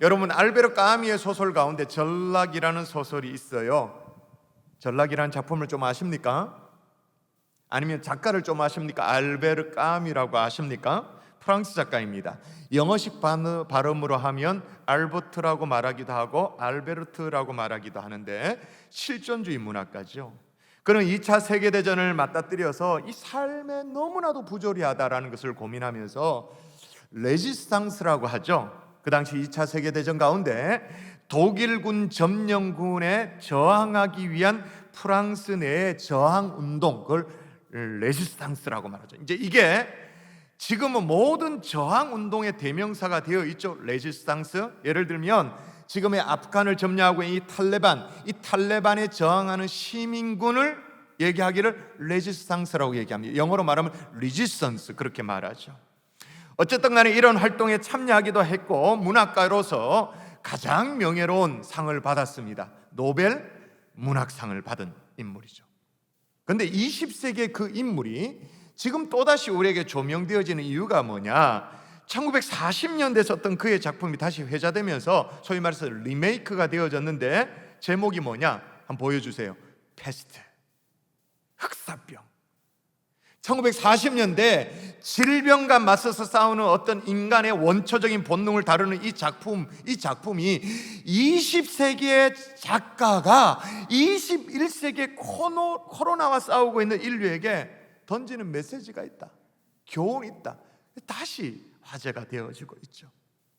여러분, 알베르 까미의 소설 가운데 전락이라는 소설이 있어요. 전락이라는 작품을 좀 아십니까? 아니면 작가를 좀 아십니까? 알베르 까미라고 아십니까? 프랑스 작가입니다. 영어식 발음으로 하면 알버트라고 말하기도 하고 알베르트라고 말하기도 하는데 실존주의 문학가죠. 그는 2차 세계대전을 맞닥뜨려서 이 삶에 너무나도 부조리하다라는 것을 고민하면서 레지스탕스라고 하죠. 그 당시 2차 세계대전 가운데 독일군 점령군에 저항하기 위한 프랑스 내의 저항운동, 그걸 레지스탕스라고 말하죠. 이제 이게 지금은 모든 저항운동의 대명사가 되어 있죠. 레지스탕스. 예를 들면 지금의 아프간을 점령하고 있는 이 탈레반에 저항하는 시민군을 얘기하기를 레지스탕스라고 얘기합니다. 영어로 말하면 리지스턴스, 그렇게 말하죠. 어쨌든 간에 이런 활동에 참여하기도 했고 문학가로서 가장 명예로운 상을 받았습니다. 노벨 문학상을 받은 인물이죠. 그런데 20세기의 그 인물이 지금 또다시 우리에게 조명되어지는 이유가 뭐냐? 1940년대에 썼던 그의 작품이 다시 회자되면서 소위 말해서 리메이크가 되어졌는데 제목이 뭐냐? 한번 보여주세요. 패스트, 흑사병. 1940년대 질병과 맞서서 싸우는 어떤 인간의 원초적인 본능을 다루는 이 작품이 20세기의 작가가 21세기의 코로나와 싸우고 있는 인류에게 던지는 메시지가 있다, 교훈이 있다, 다시 화제가 되어지고 있죠.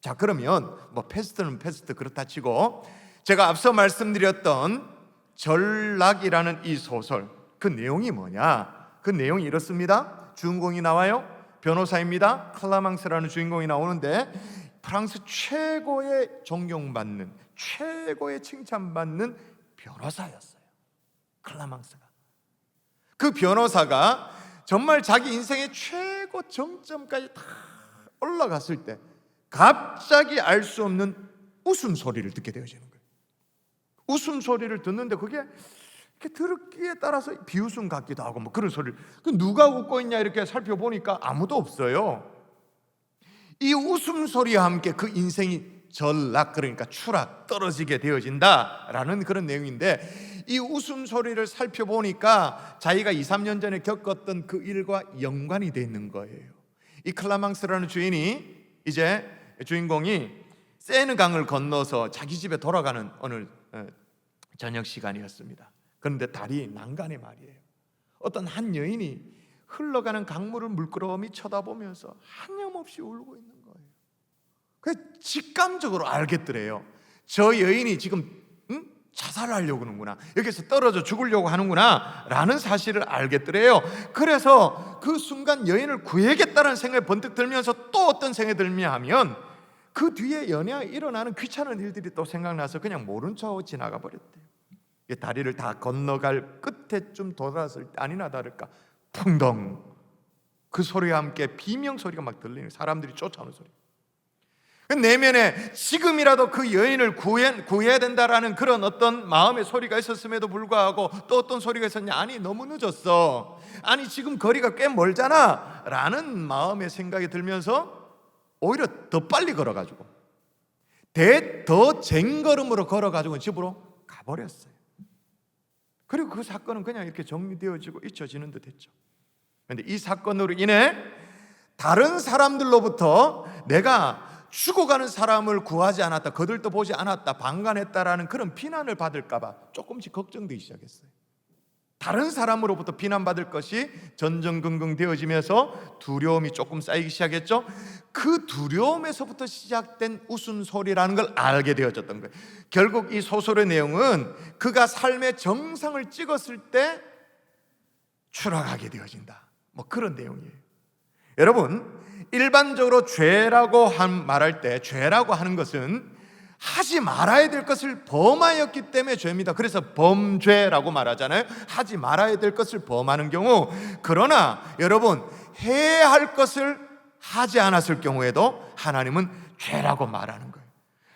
자, 그러면 패스트는 패스트 그렇다 치고 제가 앞서 말씀드렸던 전락이라는 이 소설, 그 내용이 뭐냐? 그 내용이 이렇습니다. 주인공이 나와요. 변호사입니다. 클라망스라는 주인공이 나오는데 프랑스 최고의 존경받는, 최고의 칭찬받는 변호사였어요. 클라망스가. 그 변호사가 정말 자기 인생의 최고 정점까지 다 올라갔을 때 갑자기 알 수 없는 웃음소리를 듣게 되어지는 거예요. 웃음소리를 듣는데 그게 이렇게 들었기에 따라서 비웃음 같기도 하고 그런 소리를, 누가 웃고 있냐 이렇게 살펴보니까 아무도 없어요. 이 웃음소리와 함께 그 인생이 전락, 그러니까 추락, 떨어지게 되어진다라는 그런 내용인데, 이 웃음소리를 살펴보니까 자기가 2, 3년 전에 겪었던 그 일과 연관이 되어 있는 거예요. 이 클라망스라는 주인공이 세느 강을 건너서 자기 집에 돌아가는 어느 저녁 시간이었습니다. 그런데 달이 난간에 말이에요. 어떤 한 여인이 흘러가는 강물을 물끄러미 쳐다보면서 한염없이 울고 있는 거예요. 그래서 직감적으로 알겠더래요. 저 여인이 지금 자살하려고 하는구나, 여기서 떨어져 죽으려고 하는구나 라는 사실을 알겠더래요. 그래서 그 순간 여인을 구해야겠다는 생각이 번뜩 들면서 또 어떤 생각이 들냐 하면 그 뒤에 연애에 일어나는 귀찮은 일들이 또 생각나서 그냥 모른 척하고 지나가 버렸대요. 다리를 다 건너갈 끝에쯤 돌아섰을 때 아니나 다를까 풍덩, 그 소리와 함께 비명소리가 막 들리는, 사람들이 쫓아오는 소리. 내면에 지금이라도 그 여인을 구해야 된다라는 그런 어떤 마음의 소리가 있었음에도 불구하고 또 어떤 소리가 있었냐? 아니, 너무 늦었어. 아니, 지금 거리가 꽤 멀잖아 라는 마음의 생각이 들면서 오히려 더 빨리 걸어가지고 더 쟁걸음으로 걸어가지고 집으로 가버렸어요. 그리고 그 사건은 그냥 이렇게 정리되어지고 잊혀지는 듯 했죠. 그런데 이 사건으로 인해 다른 사람들로부터 내가 죽어가는 사람을 구하지 않았다, 거들떠 보지 않았다, 방관했다라는 그런 비난을 받을까 봐 조금씩 걱정되기 시작했어요. 다른 사람으로부터 비난받을 것이 전전긍긍 되어지면서 두려움이 조금 쌓이기 시작했죠. 그 두려움에서부터 시작된 웃음소리라는 걸 알게 되어졌던 거예요. 결국 이 소설의 내용은 그가 삶의 정상을 찍었을 때 추락하게 되어진다, 그런 내용이에요. 여러분, 일반적으로 죄라고 말할 때 죄라고 하는 것은 하지 말아야 될 것을 범하였기 때문에 죄입니다. 그래서 범죄라고 말하잖아요. 하지 말아야 될 것을 범하는 경우. 그러나 여러분, 해야 할 것을 하지 않았을 경우에도 하나님은 죄라고 말하는 거예요.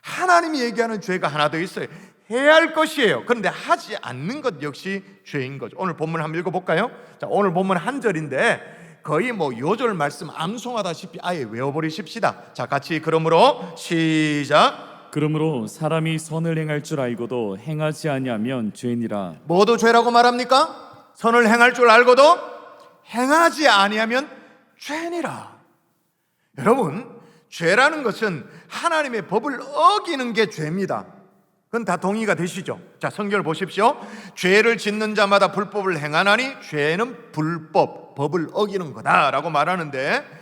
하나님이 얘기하는 죄가 하나 더 있어요. 해야 할 것이에요. 그런데 하지 않는 것 역시 죄인 거죠. 오늘 본문 한번 읽어볼까요? 자, 오늘 본문 한 절인데 거의 요절 말씀 암송하다시피 아예 외워버리십시다. 자, 같이 그러므로 시작. 그러므로 사람이 선을 행할 줄 알고도 행하지 아니하면 죄니라. 뭐도 죄라고 말합니까? 선을 행할 줄 알고도 행하지 아니하면 죄니라. 여러분, 죄라는 것은 하나님의 법을 어기는 게 죄입니다. 그건 다 동의가 되시죠? 자, 성경을 보십시오. 죄를 짓는 자마다 불법을 행하나니 죄는 불법, 법을 어기는 거다라고 말하는데,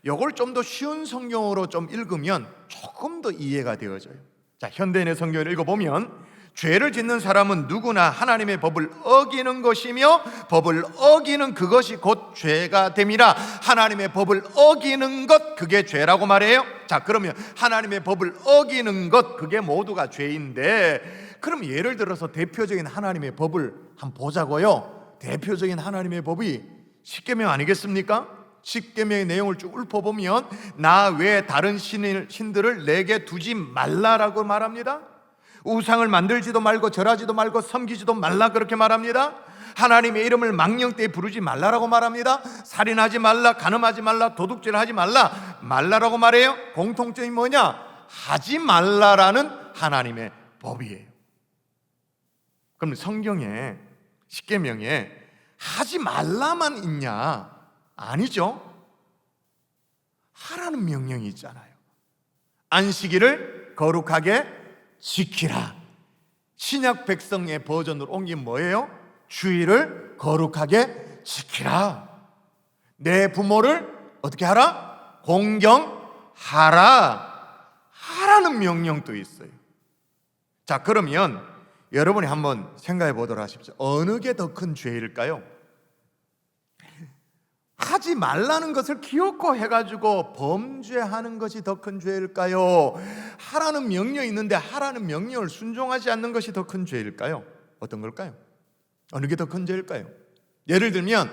이걸 좀 더 쉬운 성경으로 좀 읽으면 조금 더 이해가 되어져요. 자, 현대인의 성경을 읽어보면 죄를 짓는 사람은 누구나 하나님의 법을 어기는 것이며 법을 어기는 그것이 곧 죄가 됨이라. 하나님의 법을 어기는 것, 그게 죄라고 말해요. 자, 그러면 하나님의 법을 어기는 것, 그게 모두가 죄인데, 그럼 예를 들어서 대표적인 하나님의 법을 한번 보자고요. 대표적인 하나님의 법이 십계명 아니겠습니까? 십계명의 내용을 쭉 읊어보면 나 외에 다른 신들을 내게 두지 말라라고 말합니다. 우상을 만들지도 말고 절하지도 말고 섬기지도 말라 그렇게 말합니다. 하나님의 이름을 망령되이 부르지 말라라고 말합니다. 살인하지 말라, 간음하지 말라, 도둑질하지 말라라고 말해요. 공통점이 뭐냐? 하지 말라라는 하나님의 법이에요. 그럼 성경에, 십계명에 하지 말라만 있냐? 아니죠. 하라는 명령이 있잖아요. 안식일을 거룩하게 지키라. 신약 백성의 버전으로 옮긴 뭐예요? 주일을 거룩하게 지키라. 내 부모를 어떻게 하라? 공경하라. 하라는 명령도 있어요. 자, 그러면 여러분이 한번 생각해 보도록 하십시오. 어느 게 더 큰 죄일까요? 하지 말라는 것을 기어코 해가지고 범죄하는 것이 더 큰 죄일까요? 하라는 명령이 있는데 하라는 명령을 순종하지 않는 것이 더 큰 죄일까요? 어떤 걸까요? 어느 게 더 큰 죄일까요? 예를 들면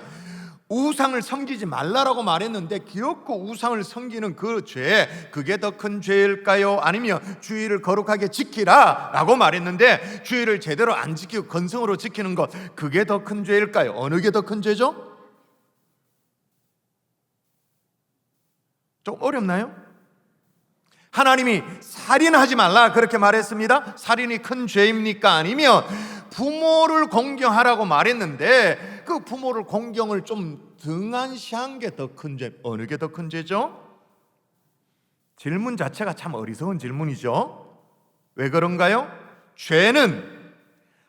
우상을 섬기지 말라라고 말했는데 기어코 우상을 섬기는 그 죄, 그게 더 큰 죄일까요? 아니면 주일을 거룩하게 지키라 라고 말했는데 주일을 제대로 안 지키고 건성으로 지키는 것, 그게 더 큰 죄일까요? 어느 게 더 큰 죄죠? 좀 어렵나요? 하나님이 살인하지 말라 그렇게 말했습니다. 살인이 큰 죄입니까? 아니면 부모를 공경하라고 말했는데 그 부모를 공경을 좀 등한시한 게 더 큰 죄, 어느 게 더 큰 죄죠? 질문 자체가 참 어리석은 질문이죠. 왜 그런가요? 죄는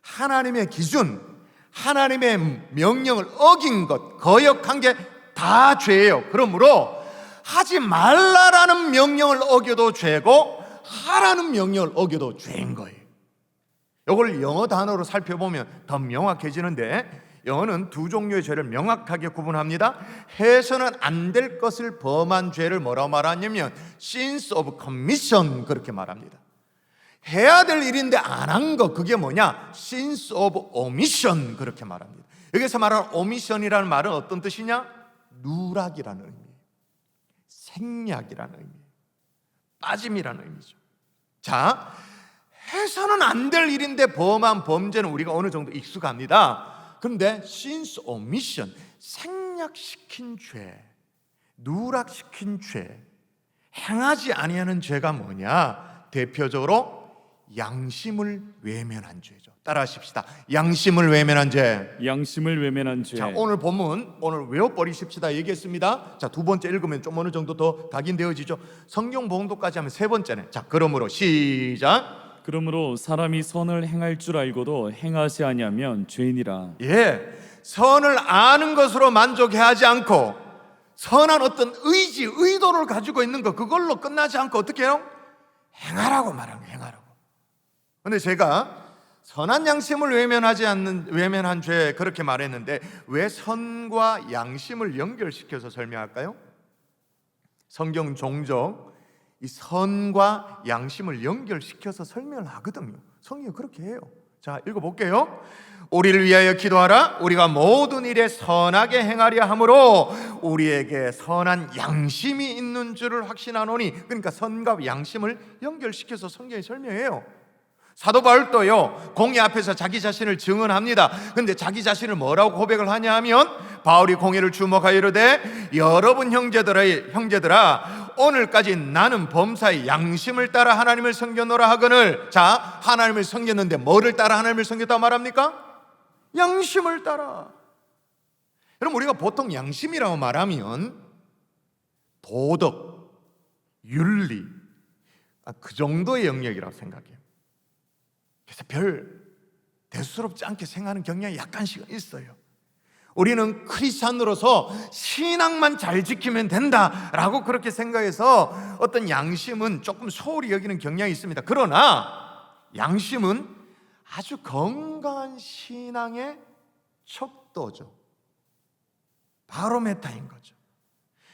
하나님의 기준, 하나님의 명령을 어긴 것, 거역한 게 다 죄예요. 그러므로 하지 말라라는 명령을 어겨도 죄고 하라는 명령을 어겨도 죄인 거예요. 이걸 영어 단어로 살펴보면 더 명확해지는데, 영어는 두 종류의 죄를 명확하게 구분합니다. 해서는 안 될 것을 범한 죄를 뭐라고 말하냐면 sins of commission 그렇게 말합니다. 해야 될 일인데 안 한 거, 그게 뭐냐? sins of omission 그렇게 말합니다. 여기서 말하는 omission이라는 말은 어떤 뜻이냐? 누락이라는 의미예요. 생략이라는 의미예요. 빠짐이라는 의미죠. 자, 해서는 안 될 일인데 범한 범죄는 우리가 어느 정도 익숙합니다. 그런데 sins omission, 생략시킨 죄, 누락시킨 죄, 행하지 아니하는 죄가 뭐냐? 대표적으로 양심을 외면한 죄죠. 따라하십시다. 양심을 외면한 죄. 양심을 외면한 죄. 자, 오늘 본문 오늘 외워버리십시다 얘기했습니다. 자, 두 번째 읽으면 좀 어느 정도 더 각인되어지죠. 성경 봉독까지 하면 세 번째네. 자, 그러므로 시작. 그러므로 사람이 선을 행할 줄 알고도 행하지 아니하면 죄인이라. 예, 선을 아는 것으로 만족해하지 않고 선한 어떤 의지, 의도를 가지고 있는 것, 그걸로 끝나지 않고 어떻게 해요? 행하라고 말하는 거예요. 행하라고. 근데 제가 선한 양심을 외면한 죄 그렇게 말했는데 왜 선과 양심을 연결시켜서 설명할까요? 성경 종종 이 선과 양심을 연결시켜서 설명을 하거든요. 성경이 그렇게 해요. 자, 읽어볼게요. 우리를 위하여 기도하라. 우리가 모든 일에 선하게 행하려 함으로 우리에게 선한 양심이 있는 줄을 확신하노니. 그러니까 선과 양심을 연결시켜서 성경이 설명해요. 사도 바울도요, 공회 앞에서 자기 자신을 증언합니다. 그런데 자기 자신을 뭐라고 고백을 하냐 하면 바울이 공회를 주목하여 이르되 여러분 형제들아 오늘까지 나는 범사의 양심을 따라 하나님을 섬겼노라 하거늘. 자, 하나님을 섬겼는데 뭐를 따라 하나님을 섬겼다고 말합니까? 양심을 따라. 여러분, 우리가 보통 양심이라고 말하면 도덕, 윤리, 그 정도의 영역이라고 생각해요. 그래서 별 대수롭지 않게 생각하는 경향이 약간씩은 있어요. 우리는 크리스찬으로서 신앙만 잘 지키면 된다라고 그렇게 생각해서 어떤 양심은 조금 소홀히 여기는 경향이 있습니다. 그러나 양심은 아주 건강한 신앙의 척도죠. 바로메타인 거죠.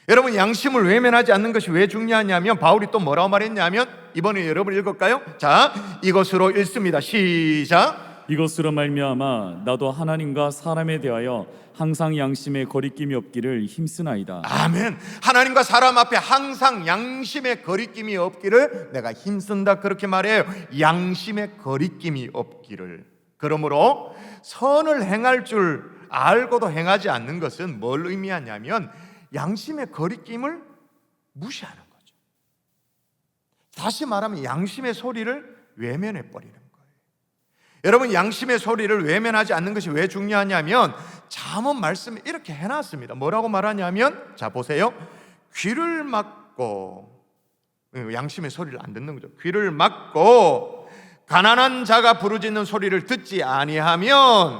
여러분, 양심을 외면하지 않는 것이 왜 중요하냐면 바울이 또 뭐라고 말했냐면, 이번에 여러분 읽을까요? 자, 이것으로 읽습니다. 시작. 이것으로 말미암아 나도 하나님과 사람에 대하여 항상 양심에 거리낌이 없기를 힘쓰나이다. 아멘. 하나님과 사람 앞에 항상 양심의 거리낌이 없기를 내가 힘쓴다, 그렇게 말해요. 양심의 거리낌이 없기를. 그러므로 선을 행할 줄 알고도 행하지 않는 것은 뭘 의미하냐면 양심의 거리낌을 무시하는 거죠. 다시 말하면 양심의 소리를 외면해 버리는 거예요. 여러분, 양심의 소리를 외면하지 않는 것이 왜 중요하냐면 잠언 말씀에 이렇게 해놨습니다. 뭐라고 말하냐면, 자 보세요. 귀를 막고, 양심의 소리를 안 듣는 거죠. 귀를 막고 가난한 자가 부르짖는 소리를 듣지 아니하면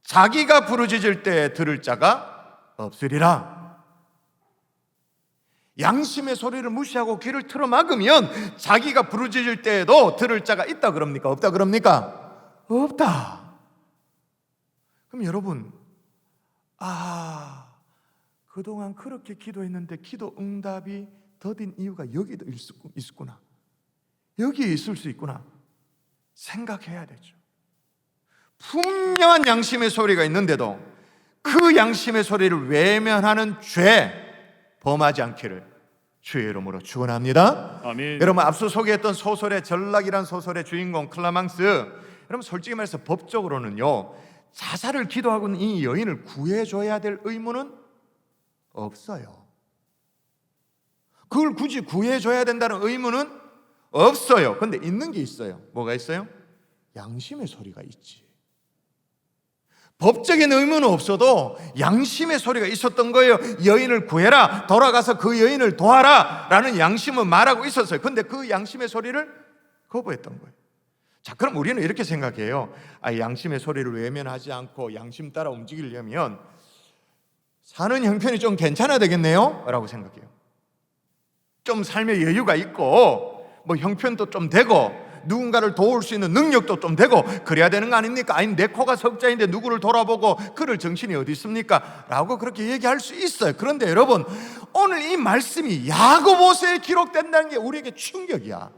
자기가 부르짖을 때 들을 자가 없으리라. 양심의 소리를 무시하고 귀를 틀어 막으면 자기가 부르짖을 때에도 들을 자가 있다 그럽니까? 없다 그럽니까? 없다. 그럼 여러분, 그동안 그렇게 기도했는데 기도 응답이 더딘 이유가 여기도 있었구나, 여기에 있을 수 있구나 생각해야 되죠. 분명한 양심의 소리가 있는데도 그 양심의 소리를 외면하는 죄 범하지 않기를 주의 이름으로 축원합니다. 아멘. 여러분, 앞서 소개했던 소설의 전락이란 소설의 주인공 클라망스, 여러분 솔직히 말해서 법적으로는요 자살을 기도하고 있는 이 여인을 구해줘야 될 의무는 없어요. 그걸 굳이 구해줘야 된다는 의무는 없어요. 그런데 있는 게 있어요. 뭐가 있어요? 양심의 소리가 있지. 법적인 의무는 없어도 양심의 소리가 있었던 거예요. 여인을 구해라, 돌아가서 그 여인을 도와라 라는 양심은 말하고 있었어요. 그런데 그 양심의 소리를 거부했던 거예요. 자, 그럼 우리는 이렇게 생각해요. 양심의 소리를 외면하지 않고 양심 따라 움직이려면 사는 형편이 좀 괜찮아야 되겠네요 라고 생각해요. 좀 삶의 여유가 있고 뭐 형편도 좀 되고 누군가를 도울 수 있는 능력도 좀 되고 그래야 되는 거 아닙니까? 아니, 내 코가 석자인데 누구를 돌아보고 그럴 정신이 어디 있습니까? 라고 그렇게 얘기할 수 있어요. 그런데 여러분, 오늘 이 말씀이 야고보서에 기록된다는 게 우리에게 충격이야.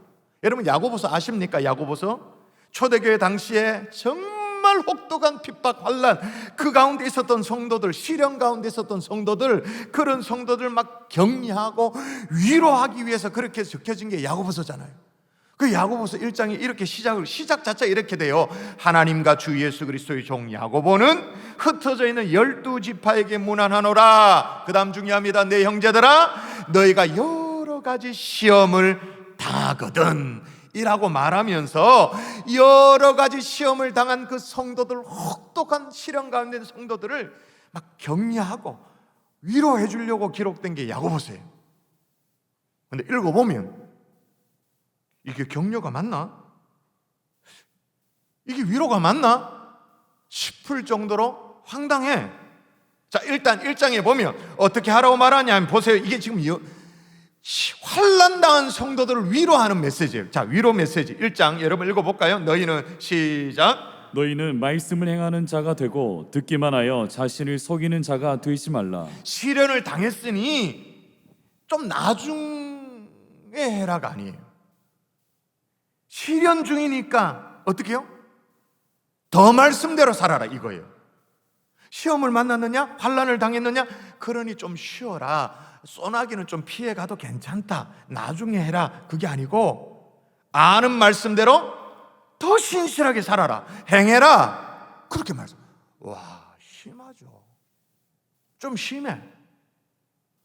여러분, 야고보서 아십니까? 야고보서 초대교회 당시에 정말 혹독한 핍박, 환난, 그 가운데 있었던 성도들, 시련 가운데 있었던 성도들, 그런 성도들 막 격려하고 위로하기 위해서 그렇게 적혀진 게 야고보서잖아요. 그 야고보서 1장이 이렇게 시작 자체가 이렇게 돼요. 하나님과 주 예수 그리스도의 종 야고보는 흩어져 있는 12지파에게 문안하노라. 그 다음 중요합니다. 내 형제들아, 너희가 여러 가지 시험을 당하거든 이라고 말하면서 여러 가지 시험을 당한 그 성도들, 혹독한 시련 가운데 있는 성도들을 막 격려하고 위로해 주려고 기록된 게 야고보서예요. 근데 읽어보면 이게 격려가 맞나? 이게 위로가 맞나? 싶을 정도로 황당해. 자, 일단 1장에 보면 어떻게 하라고 말하냐면 보세요. 이게 지금 환난당한 성도들을 위로하는 메시지예요. 자, 위로 메시지 1장 여러분 읽어볼까요? 너희는 시작. 너희는 말씀을 행하는 자가 되고 듣기만 하여 자신을 속이는 자가 되지 말라. 시련을 당했으니 좀 나중에 해라가 아니에요. 시련 중이니까 어떻게 해요? 더 말씀대로 살아라 이거예요. 시험을 만났느냐? 환난을 당했느냐? 그러니 좀 쉬어라. 소나기는 좀 피해가도 괜찮다. 나중에 해라. 그게 아니고 아는 말씀대로 더 신실하게 살아라. 행해라. 그렇게 말씀. 와, 심하죠. 좀 심해.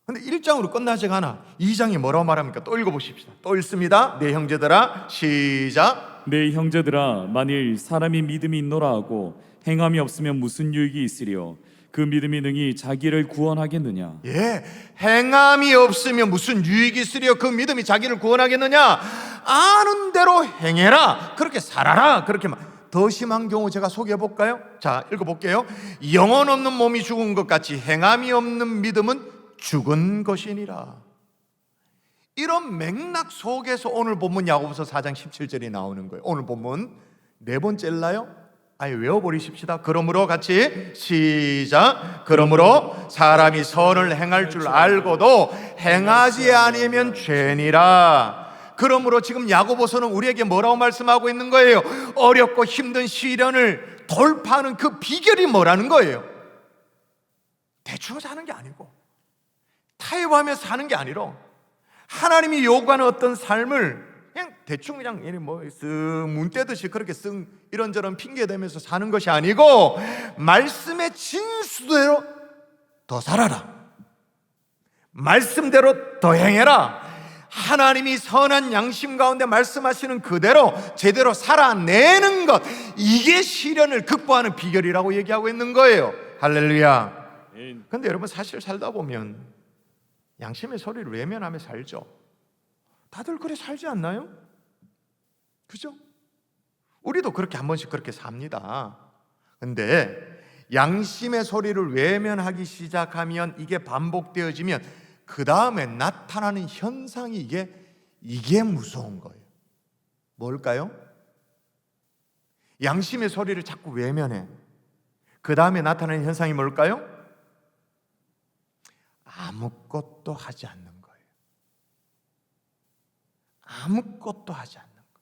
근데 1장으로 끝나지가 않아. 2장이 뭐라고 말합니까? 또 읽어보십시다. 또 읽습니다. 내 형제들아, 시작. 내 형제들아, 만일 사람이 믿음이 있노라 하고 행함이 없으면 무슨 유익이 있으리요? 그 믿음이 능히 자기를 구원하겠느냐? 예, 행함이 없으면 무슨 유익이 있으리요? 그 믿음이 자기를 구원하겠느냐? 아는 대로 행해라. 그렇게 살아라. 그렇게 더 심한 경우 제가 소개해 볼까요? 자, 읽어볼게요. 영혼 없는 몸이 죽은 것 같이 행함이 없는 믿음은 죽은 것이니라. 이런 맥락 속에서 오늘 본문 야고보서 4장 17절이 나오는 거예요. 오늘 본문 네 번째일나요? 아예 외워버리십시다. 그러므로 같이 시작. 그러므로 사람이 선을 행할 줄 알고도 행하지 아니면 죄니라. 그러므로 지금 야고보서는 우리에게 뭐라고 말씀하고 있는 거예요? 어렵고 힘든 시련을 돌파하는 그 비결이 뭐라는 거예요? 대충 사는 게 아니고 타협하며 사는 게 아니라 하나님이 요구하는 어떤 삶을 그냥 대충 그냥 문 떼듯이 그렇게 이런저런 핑계 대면서 사는 것이 아니고 말씀의 진수대로 더 살아라. 말씀대로 더 행해라. 하나님이 선한 양심 가운데 말씀하시는 그대로 제대로 살아내는 것, 이게 시련을 극복하는 비결이라고 얘기하고 있는 거예요. 할렐루야. 근데 여러분 사실 살다 보면 양심의 소리를 외면하며 살죠. 다들 그래 살지 않나요? 그죠? 우리도 그렇게 한 번씩 그렇게 삽니다. 근데 양심의 소리를 외면하기 시작하면 이게 반복되어지면 그 다음에 나타나는 현상이 이게 무서운 거예요. 뭘까요? 양심의 소리를 자꾸 외면해. 그 다음에 나타나는 현상이 뭘까요? 아무것도 하지 않는 거예요. 아무것도 하지 않는 거.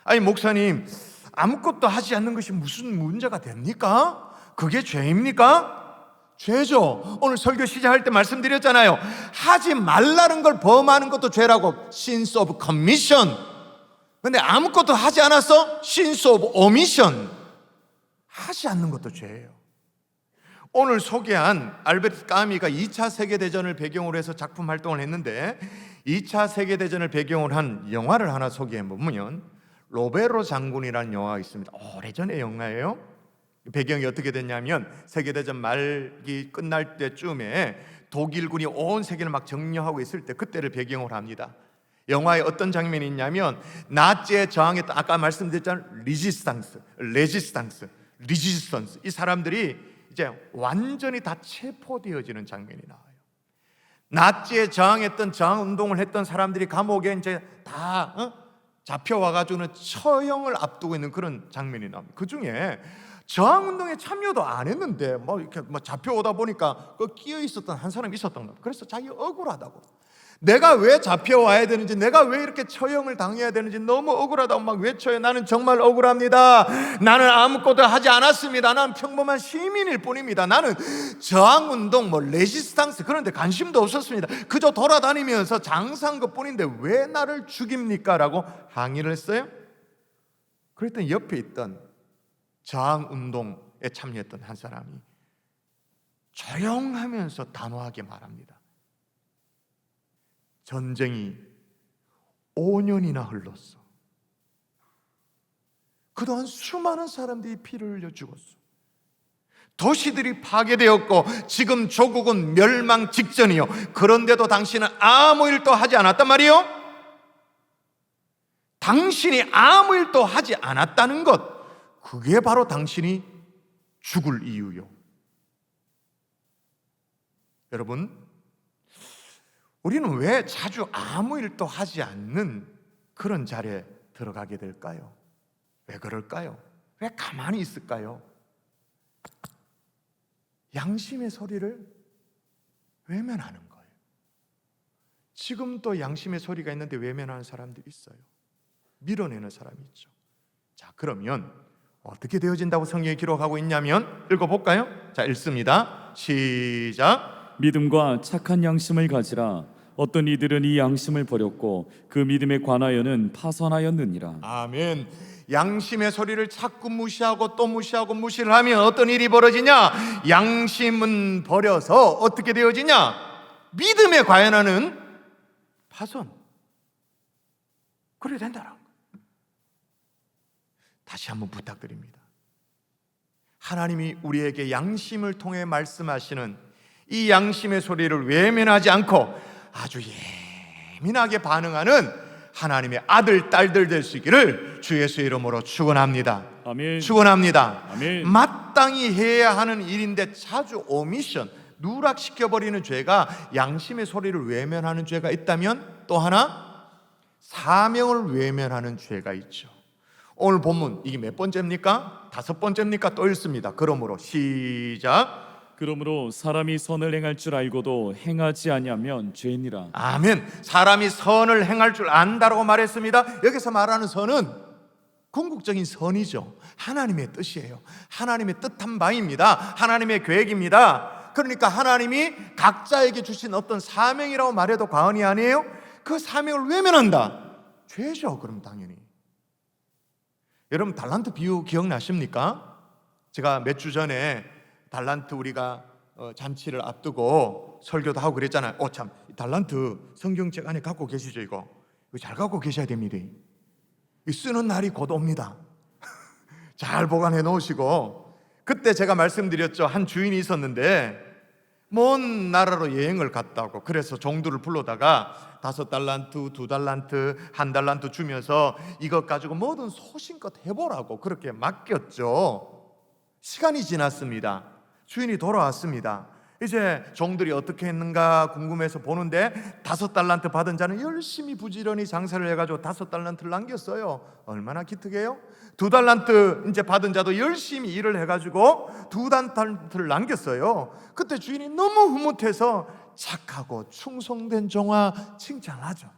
아니 목사님, 아무것도 하지 않는 것이 무슨 문제가 됩니까? 그게 죄입니까? 죄죠. 오늘 설교 시작할 때 말씀드렸잖아요. 하지 말라는 걸 범하는 것도 죄라고. sins of commission. 근데 아무것도 하지 않았어? sins of omission. 하지 않는 것도 죄예요. 오늘 소개한 알베르트 까미가 2차 세계대전을 배경으로 해서 작품 활동을 했는데 2차 세계대전을 배경으로 한 영화를 하나 소개해보면 로베로 장군이라는 영화가 있습니다. 오래전의 영화예요. 배경이 어떻게 됐냐면 세계대전 말기 끝날 때쯤에 독일군이 온 세계를 막 점령하고 있을 때 그때를 배경으로 합니다. 영화에 어떤 장면이 있냐면 나치에 저항했던 아까 말씀드렸잖아요. 레지스탕스 이 사람들이 이제 완전히 다 체포되어지는 장면이 나와요. 나치에 저항했던 저항운동을 했던 사람들이 감옥에 이제 다 잡혀와가지고는 처형을 앞두고 있는 그런 장면이 나옵니다. 그 중에 저항운동에 참여도 안 했는데 이렇게 잡혀오다 보니까 그 끼어 있었던 한 사람이 있었던 겁니다. 그래서 자기 억울하다고. 내가 왜 잡혀와야 되는지, 내가 왜 이렇게 처형을 당해야 되는지 너무 억울하다고 막 외쳐요. 나는 정말 억울합니다. 나는 아무것도 하지 않았습니다. 나는 평범한 시민일 뿐입니다. 나는 저항운동, 레지스탕스 그런데 관심도 없었습니다. 그저 돌아다니면서 장사한 것뿐인데 왜 나를 죽입니까? 라고 항의를 했어요. 그랬더니 옆에 있던 저항운동에 참여했던 한 사람이 조용하면서 단호하게 말합니다. 전쟁이 5년이나 흘렀어. 그동안 수많은 사람들이 피를 흘려 죽었어. 도시들이 파괴되었고 지금 조국은 멸망 직전이요. 그런데도 당신은 아무 일도 하지 않았단 말이요. 당신이 아무 일도 하지 않았다는 것, 그게 바로 당신이 죽을 이유요. 여러분, 우리는 왜 자주 아무 일도 하지 않는 그런 자리에 들어가게 될까요? 왜 그럴까요? 왜 가만히 있을까요? 양심의 소리를 외면하는 거예요. 지금도 양심의 소리가 있는데 외면하는 사람들이 있어요. 밀어내는 사람이 있죠. 자, 그러면 어떻게 되어진다고 성경에 기록하고 있냐면 읽어볼까요? 자, 읽습니다. 시작. 믿음과 착한 양심을 가지라. 어떤 이들은 이 양심을 버렸고 그 믿음에 관하여는 파선하였느니라. 아멘. 양심의 소리를 자꾸 무시하고 또 무시하고 무시를 하면 어떤 일이 벌어지냐? 양심은 버려서 어떻게 되어지냐? 믿음에 과연하는 파손. 그래야 된다는 거. 다시 한번 부탁드립니다. 하나님이 우리에게 양심을 통해 말씀하시는 이 양심의 소리를 외면하지 않고 아주 예민하게 반응하는 하나님의 아들, 딸들 될 수 있기를 주 예수의 이름으로 축원합니다. 아멘. 축원합니다. 아멘. 마땅히 해야 하는 일인데 자주 오미션, 누락시켜버리는 죄가 양심의 소리를 외면하는 죄가 있다면 또 하나 사명을 외면하는 죄가 있죠. 오늘 본문 이게 몇 번째입니까? 5번째입니까? 또 읽습니다. 그러므로 시작. 그러므로 사람이 선을 행할 줄 알고도 행하지 아니하면 죄니라. 아멘. 사람이 선을 행할 줄 안다라고 말했습니다. 여기서 말하는 선은 궁극적인 선이죠. 하나님의 뜻이에요. 하나님의 뜻한 바입니다. 하나님의 계획입니다. 그러니까 하나님이 각자에게 주신 어떤 사명이라고 말해도 과언이 아니에요. 그 사명을 외면한다. 죄죠. 그럼 당연히. 여러분 달란트 비유 기억나십니까? 제가 몇 주 전에 달란트 우리가 잔치를 앞두고 설교도 하고 그랬잖아요. 참, 달란트 성경책 안에 갖고 계시죠? 이거 잘 갖고 계셔야 됩니다. 쓰는 날이 곧 옵니다. 잘 보관해 놓으시고, 그때 제가 말씀드렸죠. 한 주인이 있었는데 먼 나라로 여행을 갔다고. 그래서 종들을 불러다가 5달란트, 2달란트, 1달란트 주면서 이것 가지고 뭐든 소신껏 해보라고 그렇게 맡겼죠. 시간이 지났습니다. 주인이 돌아왔습니다. 이제 종들이 어떻게 했는가 궁금해서 보는데 5달란트 받은 자는 열심히 부지런히 장사를 해가지고 5달란트를 남겼어요. 얼마나 기특해요? 2달란트 이제 받은 자도 열심히 일을 해가지고 2달란트를 남겼어요. 그때 주인이 너무 흐뭇해서 착하고 충성된 종아 칭찬하죠.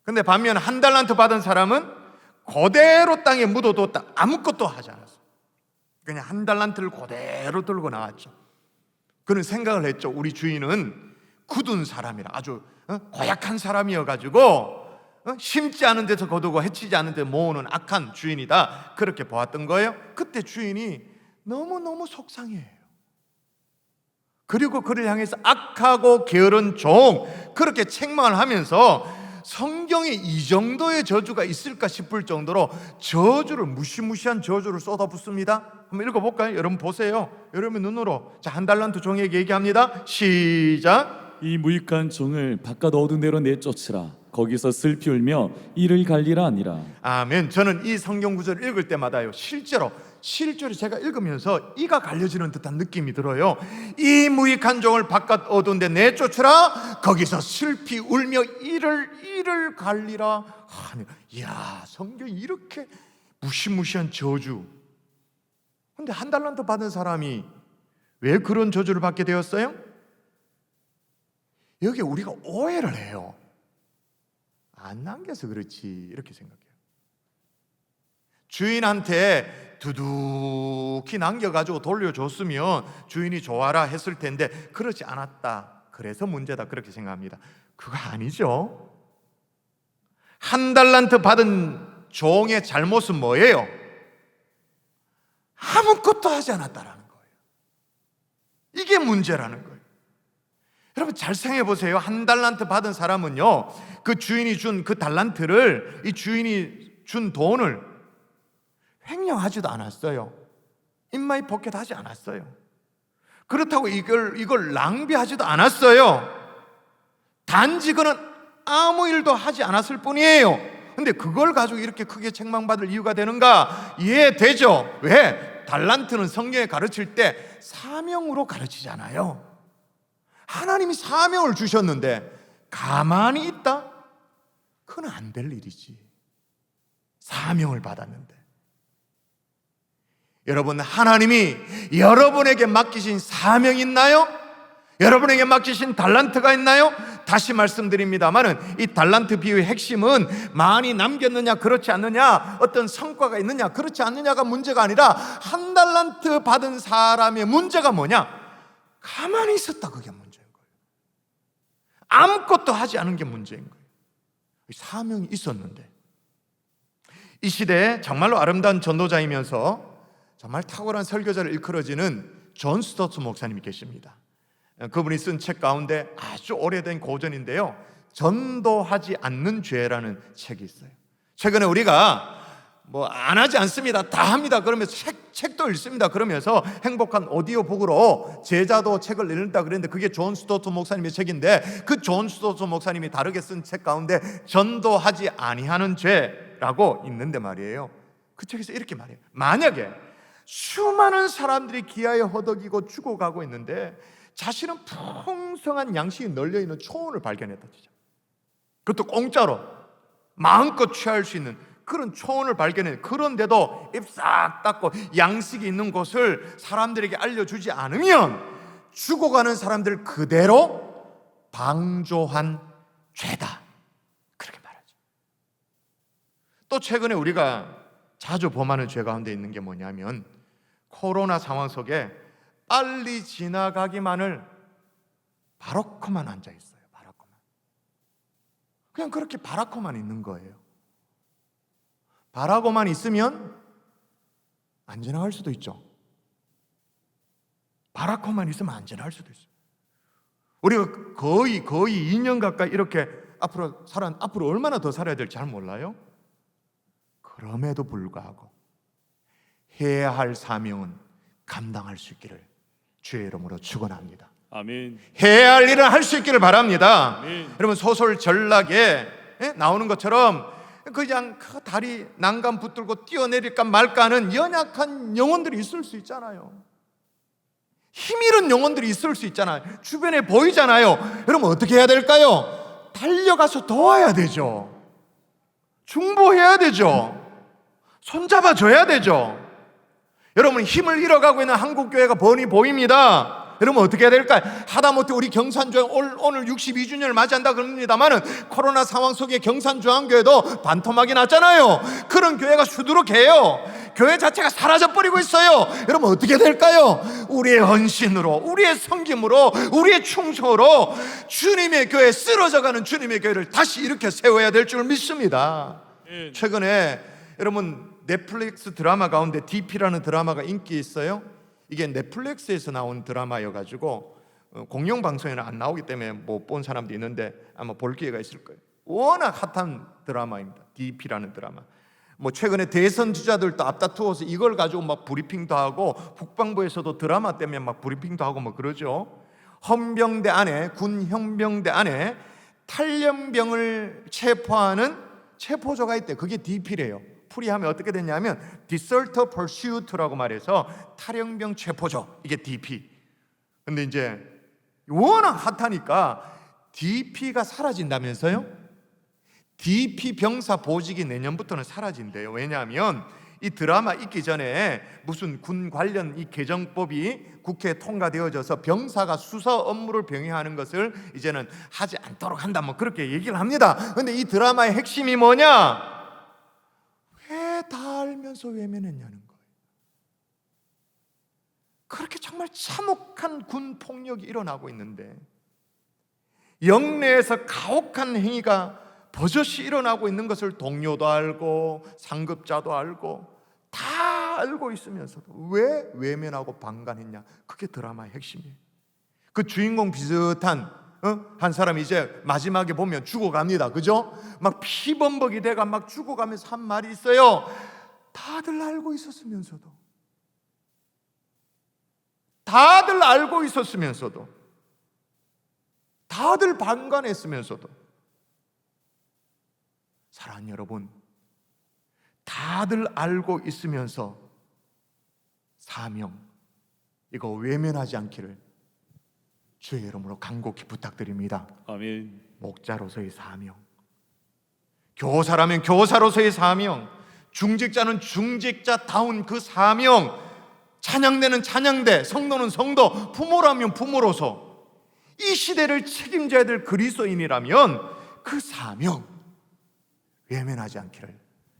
근데 반면 1달란트 받은 사람은 그대로 땅에 묻어뒀다. 아무것도 하지 않았어요. 그냥 1달란트를 그대로 들고 나왔죠. 그는 생각을 했죠. 우리 주인은 굳은 사람이라 아주 고약한 사람이어가지고 심지 않은 데서 거두고 해치지 않은 데 모으는 악한 주인이다. 그렇게 보았던 거예요. 그때 주인이 너무너무 속상해요. 그리고 그를 향해서 악하고 게으른 종, 그렇게 책망을 하면서 성경에 이 정도의 저주가 있을까 싶을 정도로 저주를, 무시무시한 저주를 쏟아붓습니다. 한번 읽어볼까요? 여러분 보세요. 여러분 눈으로. 자, 1달란트 종에게 얘기합니다. 시작. 이 무익한 종을 바깥 어두운 데로 내쫓으라. 거기서 슬피 울며 이를 갈리라 하니라. 아멘. 저는 이 성경 구절을 읽을 때마다요, 실제로 제가 읽으면서 이가 갈려지는 듯한 느낌이 들어요. 이 무익한 종을 바깥 어두운 데 내쫓으라. 거기서 슬피 울며 이를 갈리라 하니라. 이야, 성경이 이렇게 무시무시한 저주. 근데 1달란트 받은 사람이 왜 그런 저주를 받게 되었어요? 여기 우리가 오해를 해요. 안 남겨서 그렇지 이렇게 생각해요. 주인한테 두둑히 남겨가지고 돌려줬으면 주인이 좋아라 했을 텐데 그렇지 않았다. 그래서 문제다 그렇게 생각합니다. 그거 아니죠. 1달란트 받은 종의 잘못은 뭐예요? 아무것도 하지 않았다라는 거예요. 이게 문제라는 거예요. 여러분 잘 생각해 보세요. 1달란트 받은 사람은요, 그 주인이 준 그 달란트를, 이 주인이 준 돈을 횡령하지도 않았어요. 인마이 포켓하지 않았어요. 그렇다고 이걸 낭비하지도 않았어요. 단지 그는 아무 일도 하지 않았을 뿐이에요. 근데 그걸 가지고 이렇게 크게 책망받을 이유가 되는가? 이해되죠? 왜? 달란트는 성경에 가르칠 때 사명으로 가르치잖아요. 하나님이 사명을 주셨는데 가만히 있다? 그건 안 될 일이지. 사명을 받았는데. 여러분, 하나님이 여러분에게 맡기신 사명이 있나요? 여러분에게 맡기신 달란트가 있나요? 다시 말씀드립니다만은 이 달란트 비유의 핵심은 많이 남겼느냐 그렇지 않느냐, 어떤 성과가 있느냐 그렇지 않느냐가 문제가 아니라 1달란트 받은 사람의 문제가 뭐냐? 가만히 있었다. 그게 문제인 거예요. 아무것도 하지 않은 게 문제인 거예요. 사명이 있었는데. 이 시대에 정말로 아름다운 전도자이면서 정말 탁월한 설교자를 일컬어지는 존 스토트 목사님이 계십니다. 그분이 쓴 책 가운데 아주 오래된 고전인데요, 전도하지 않는 죄라는 책이 있어요. 최근에 우리가 뭐 안 하지 않습니다, 다 합니다 그러면서 책도 읽습니다 그러면서 행복한 오디오북으로 제자도 책을 읽는다 그랬는데, 그게 존 스토트 목사님의 책인데, 그 존 스토트 목사님이 다르게 쓴 책 가운데 전도하지 아니하는 죄라고 있는데 말이에요, 그 책에서 이렇게 말해요. 만약에 수많은 사람들이 기아에 허덕이고 죽어가고 있는데 자신은 풍성한 양식이 널려있는 초원을 발견했다 진짜. 그것도 공짜로 마음껏 취할 수 있는 그런 초원을 발견해. 그런데도 입 싹 닫고 양식이 있는 곳을 사람들에게 알려주지 않으면 죽어가는 사람들 그대로 방조한 죄다, 그렇게 말하죠. 또 최근에 우리가 자주 범하는 죄 가운데 있는 게 뭐냐면, 코로나 상황 속에 빨리 지나가기만을 바라고만 앉아 있어요. 바라고만. 그냥 그렇게 바라고만 있는 거예요. 바라고만 있으면 안 지나갈 수도 있죠. 바라고만 있으면 안 지나갈 수도 있어요. 우리가 거의 2년 가까이 이렇게 앞으로 얼마나 더 살아야 될지 잘 몰라요. 그럼에도 불구하고 해야 할 사명은 감당할 수 있기를 주의 이름으로 축원합니다. 아멘. 해야 할 일을 할 수 있기를 바랍니다. 아멘. 여러분, 소설 전락에 나오는 것처럼 그냥 그 다리 난간 붙들고 뛰어내릴까 말까 하는 연약한 영혼들이 있을 수 있잖아요. 힘 잃은 영혼들이 있을 수 있잖아요. 주변에 보이잖아요. 여러분, 어떻게 해야 될까요? 달려가서 도와야 되죠. 중보해야 되죠. 손잡아줘야 되죠. 여러분, 힘을 잃어가고 있는 한국교회가 뻔히 보입니다. 여러분, 어떻게 해야 될까요? 하다못해 우리 경산중앙 오늘 62주년을 맞이한다 그럽니다만은 코로나 상황 속에 경산중앙교회도 반토막이 났잖아요. 그런 교회가 수두룩해요. 교회 자체가 사라져버리고 있어요. 여러분, 어떻게 해야 될까요? 우리의 헌신으로, 우리의 섬김으로, 우리의 충성으로 주님의 교회, 쓰러져가는 주님의 교회를 다시 이렇게 세워야 될 줄 믿습니다. 최근에 여러분, 넷플릭스 드라마 가운데 DP라는 드라마가 인기 있어요. 이게 넷플릭스에서 나온 드라마여가지고 공영방송에는 안 나오기 때문에 못 본 사람도 있는데 아마 볼 기회가 있을 거예요. 워낙 핫한 드라마입니다. DP라는 드라마. 뭐 최근에 대선 주자들도 앞다투어서 이걸 가지고 막 브리핑도 하고, 국방부에서도 드라마 때문에 막 브리핑도 하고 뭐 그러죠. 헌병대 안에, 군 헌병대 안에 탈염병을 체포하는 체포조가 있대. 그게 DP래요. 풀이하면 어떻게 됐냐면 Disorder Pursuit라고 말해서 탈염병 체포조, 이게 DP. 근데 이제 워낙 핫하니까 DP가 사라진다면서요? DP 병사 보직이 내년부터는 사라진대요. 왜냐하면 이 드라마 있기 전에 무슨 군 관련 이 개정법이 국회에 통과되어져서 병사가 수사 업무를 병행하는 것을 이제는 하지 않도록 한다, 뭐 그렇게 얘기를 합니다. 근데 이 드라마의 핵심이 뭐냐? 왜 다 알면서 외면했냐는 거예요. 그렇게 정말 참혹한 군 폭력이 일어나고 있는데, 영내에서 가혹한 행위가 버젓이 일어나고 있는 것을 동료도 알고 상급자도 알고 다 알고 있으면서도 왜 외면하고 방관했냐? 그게 드라마의 핵심이에요. 그 주인공 비슷한 한 사람이 이제 마지막에 보면 죽어갑니다. 그죠? 막 피범벅이 돼가 막 죽어가면서 한 말이 있어요. 다들 알고 있었으면서도, 다들 알고 있었으면서도, 다들 방관했으면서도, 사랑하는 여러분, 다들 알고 있으면서 사명, 이거 외면하지 않기를 주의 이름으로 간곡히 부탁드립니다. 아멘. 목자로서의 사명, 교사라면 교사로서의 사명, 중직자는 중직자다운 그 사명, 찬양대는 찬양대, 성도는 성도, 부모라면 부모로서 이 시대를 책임져야 될 그리스도인이라면 그 사명 외면하지 않기를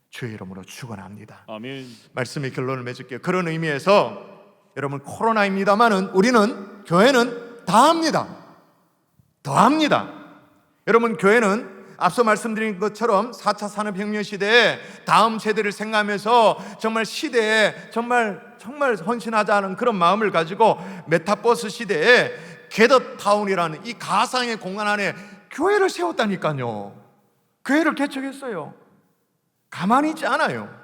주의 이름으로 축원합니다. 아멘. 말씀의 결론을 맺을게요. 그런 의미에서 여러분, 코로나입니다만은 우리는, 교회는 다 합니다. 더 합니다. 여러분, 교회는 앞서 말씀드린 것처럼 4차 산업혁명 시대에 다음 세대를 생각하면서 정말 시대에 정말 헌신하자는 그런 마음을 가지고 메타버스 시대에 게더타운이라는 이 가상의 공간 안에 교회를 세웠다니까요. 교회를 개척했어요. 가만히 있지 않아요.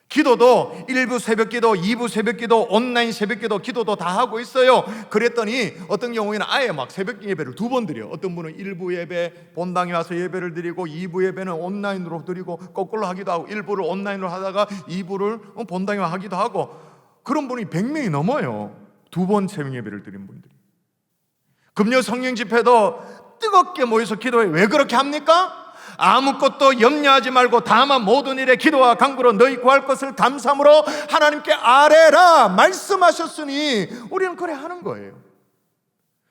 기도도 1부 새벽기도, 2부 새벽기도, 온라인 새벽기도, 기도도 다 하고 있어요. 그랬더니 어떤 경우에는 아예 막 새벽 예배를 2번 드려요. 어떤 분은 1부 예배 본당에 와서 예배를 드리고 2부 예배는 온라인으로 드리고 거꾸로 하기도 하고 1부를 온라인으로 하다가 2부를 본당에 하기도 하고 그런 분이 100명이 넘어요. 2번 새벽 예배를 드린 분들이. 금요 성령 집회도 뜨겁게 모여서 기도해. 왜 그렇게 합니까? 아무것도 염려하지 말고 다만 모든 일에 기도와 간구로 너희 구할 것을 감사함으로 하나님께 아뢰라 말씀하셨으니 우리는 그래 하는 거예요.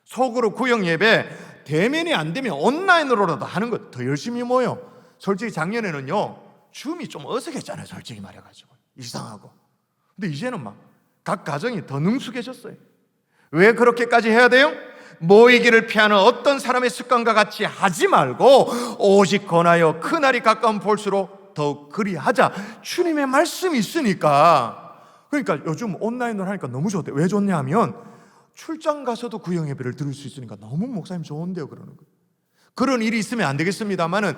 속으로 구역 예배 대면이 안 되면 온라인으로라도 하는 거 더 열심히 모여. 솔직히 작년에는요 줌이 좀 어색했잖아요. 솔직히 말해가지고 이상하고. 근데 이제는 막 각 가정이 더 능숙해졌어요. 왜 그렇게까지 해야 돼요? 모이기를 피하는 어떤 사람의 습관과 같이 하지 말고 오직 권하여 그날이 가까운 볼수록 더욱 그리하자. 주님의 말씀이 있으니까. 그러니까 요즘 온라인으로 하니까 너무 좋대요. 왜 좋냐면 출장 가서도 구역 예배를 들을 수 있으니까 너무 목사님 좋은데요 그러는 거예요. 그런 일이 있으면 안 되겠습니다만은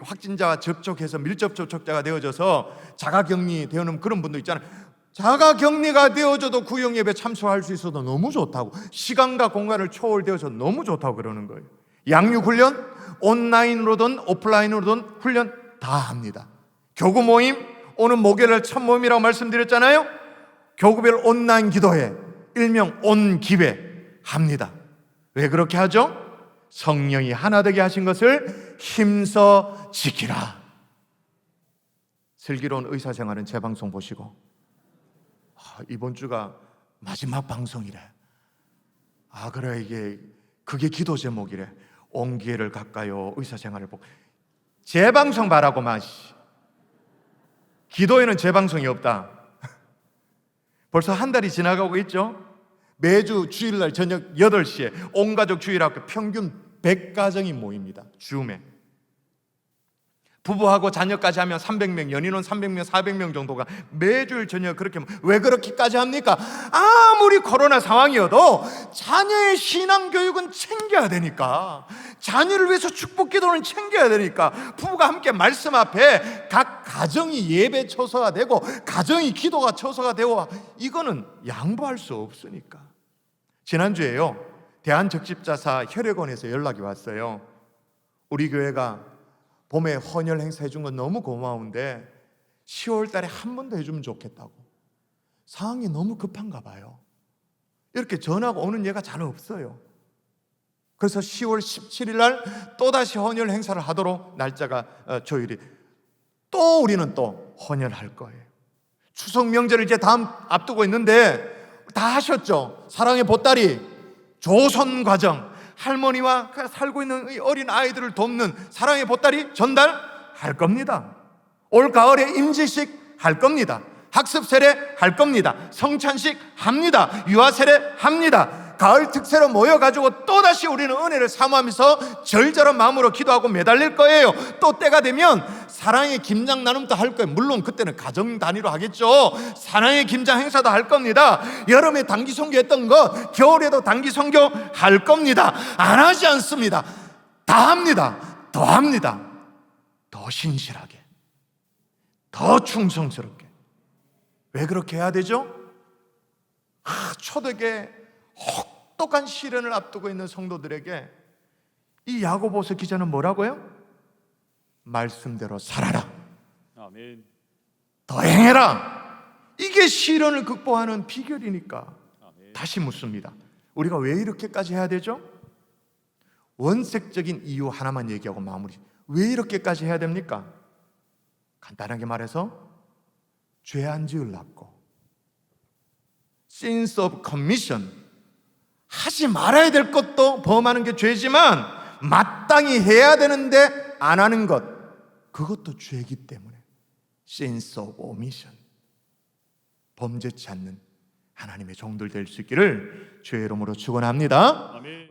확진자와 접촉해서 밀접 접촉자가 되어져서 자가격리 되어놓은 그런 분도 있잖아요. 자가격리가 되어져도 구역 예배 참석할 수 있어도 너무 좋다고. 시간과 공간을 초월되어서 너무 좋다고 그러는 거예요. 양육훈련 온라인으로든 오프라인으로든 훈련 다 합니다. 교구 모임 오늘 목요일 첫 모임이라고 말씀드렸잖아요. 교구별 온라인 기도회 일명 온기회 합니다. 왜 그렇게 하죠? 성령이 하나 되게 하신 것을 힘써 지키라. 슬기로운 의사생활은 재방송 보시고 이번 주가 마지막 방송이래. 그래 그게 기도 제목이래. 온 기회를 가까요 의사생활을 보고. 재방송 바라고 마시. 기도에는 재방송이 없다. 벌써 한 달이 지나가고 있죠. 매주 주일날 저녁 8시에 온가족 주일학교 평균 100가정이 모입니다. 줌에. 부부하고 자녀까지 하면 300명, 연인은 300명, 400명 정도가 매주일 저녁 그렇게. 왜 그렇게까지 합니까? 아무리 코로나 상황이어도 자녀의 신앙교육은 챙겨야 되니까, 자녀를 위해서 축복기도는 챙겨야 되니까 부부가 함께 말씀 앞에 각 가정이 예배 처소가 되고 가정이 기도가 처소가 되고 이거는 양보할 수 없으니까. 지난주에요 대한적십자사 혈액원에서 연락이 왔어요. 우리 교회가 봄에 헌혈 행사 해준 건 너무 고마운데 10월 달에 한 번 더 해주면 좋겠다고. 상황이 너무 급한가 봐요. 이렇게 전화가 오는 예가 잘 없어요. 그래서 10월 17일 날 또다시 헌혈 행사를 하도록 날짜가 조율이. 또 우리는 또 헌혈할 거예요. 추석 명절을 이제 다음 앞두고 있는데 다 하셨죠? 사랑의 보따리, 조선 과정, 할머니와 살고 있는 어린 아이들을 돕는 사랑의 보따리 전달할 겁니다. 올 가을에 임지식 할 겁니다. 학습 세례 할 겁니다. 성찬식 합니다. 유아 세례 합니다. 가을 특세로 모여가지고 또다시 우리는 은혜를 사모하면서 절절한 마음으로 기도하고 매달릴 거예요. 또 때가 되면 사랑의 김장 나눔도 할 거예요. 물론 그때는 가정 단위로 하겠죠. 사랑의 김장 행사도 할 겁니다. 여름에 단기 선교 했던 거 겨울에도 단기 선교 할 겁니다. 안 하지 않습니다. 다 합니다. 더 합니다. 더 신실하게, 더 충성스럽게. 왜 그렇게 해야 되죠? 초대교회 혹독한 시련을 앞두고 있는 성도들에게 이 야고보서 기자는 뭐라고요? 말씀대로 살아라. 아멘. 더 행해라. 이게 시련을 극복하는 비결이니까. 아멘. 다시 묻습니다. 우리가 왜 이렇게까지 해야 되죠? 원색적인 이유 하나만 얘기하고 마무리. 왜 이렇게까지 해야 됩니까? 간단하게 말해서 죄 안 지으려고. Sins of commission. 하지 말아야 될 것도 범하는 게 죄지만 마땅히 해야 되는데 안 하는 것, 그것도 죄이기 때문에 Sins of omission. 범죄치 않는 하나님의 종들 될 수 있기를 주의 이름으로 축원합니다. 아멘.